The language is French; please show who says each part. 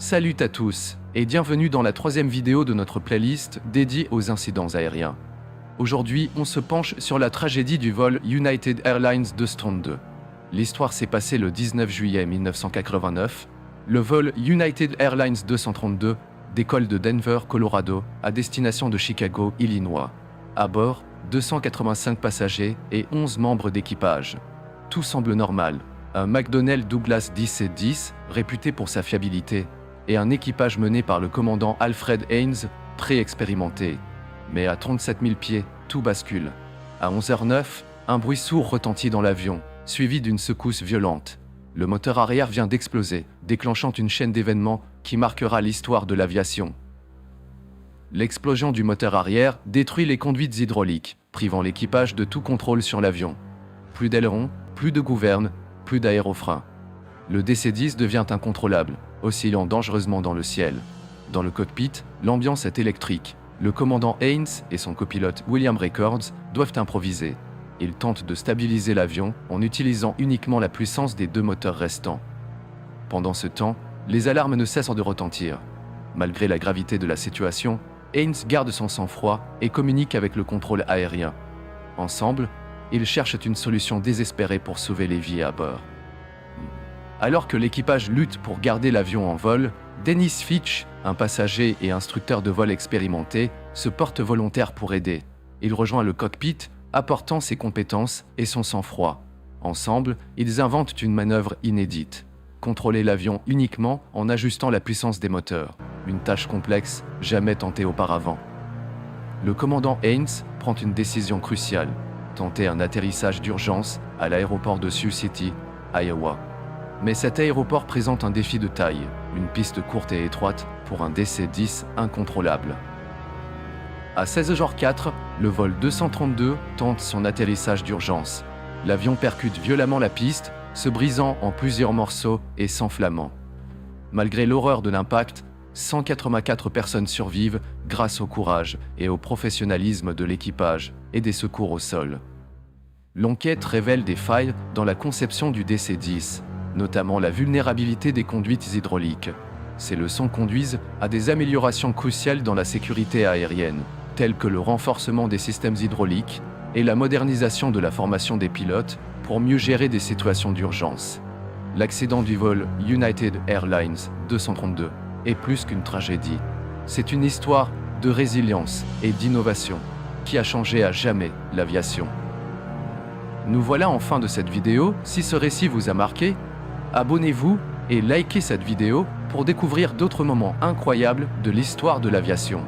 Speaker 1: Salut à tous, et bienvenue dans la troisième vidéo de notre playlist dédiée aux incidents aériens. Aujourd'hui, on se penche sur la tragédie du vol United Airlines 232. L'histoire s'est passée le 19 juillet 1989. Le vol United Airlines 232 décolle de Denver, Colorado, à destination de Chicago, Illinois. À bord, 285 passagers et 11 membres d'équipage. Tout semble normal. Un McDonnell Douglas DC-10, réputé pour sa fiabilité, et un équipage mené par le commandant Alfred Haynes, pré-expérimenté. Mais à 37 000 pieds, tout bascule. À 11h09, un bruit sourd retentit dans l'avion, suivi d'une secousse violente. Le moteur arrière vient d'exploser, déclenchant une chaîne d'événements qui marquera l'histoire de l'aviation. L'explosion du moteur arrière détruit les conduites hydrauliques, privant l'équipage de tout contrôle sur l'avion. Plus d'ailerons, plus de gouverne, plus d'aérofrein. Le DC-10 devient incontrôlable, oscillant dangereusement dans le ciel. Dans le cockpit, l'ambiance est électrique. Le commandant Haynes et son copilote William Records doivent improviser. Ils tentent de stabiliser l'avion en utilisant uniquement la puissance des deux moteurs restants. Pendant ce temps, les alarmes ne cessent de retentir. Malgré la gravité de la situation, Haynes garde son sang-froid et communique avec le contrôle aérien. Ensemble, ils cherchent une solution désespérée pour sauver les vies à bord. Alors que l'équipage lutte pour garder l'avion en vol, Dennis Fitch, un passager et instructeur de vol expérimenté, se porte volontaire pour aider. Il rejoint le cockpit, apportant ses compétences et son sang-froid. Ensemble, ils inventent une manœuvre inédite. Contrôler l'avion uniquement en ajustant la puissance des moteurs. Une tâche complexe, jamais tentée auparavant. Le commandant Haynes prend une décision cruciale. Tenter un atterrissage d'urgence à l'aéroport de Sioux City, Iowa. Mais cet aéroport présente un défi de taille, une piste courte et étroite pour un DC-10 incontrôlable. À 16h04, le vol 232 tente son atterrissage d'urgence. L'avion percute violemment la piste, se brisant en plusieurs morceaux et s'enflammant. Malgré l'horreur de l'impact, 184 personnes survivent grâce au courage et au professionnalisme de l'équipage et des secours au sol. L'enquête révèle des failles dans la conception du DC-10, notamment la vulnérabilité des conduites hydrauliques. Ces leçons conduisent à des améliorations cruciales dans la sécurité aérienne, telles que le renforcement des systèmes hydrauliques et la modernisation de la formation des pilotes pour mieux gérer des situations d'urgence. L'accident du vol United Airlines 232 est plus qu'une tragédie. C'est une histoire de résilience et d'innovation qui a changé à jamais l'aviation. Nous voilà en fin de cette vidéo. Si ce récit vous a marqué, abonnez-vous et likez cette vidéo pour découvrir d'autres moments incroyables de l'histoire de l'aviation.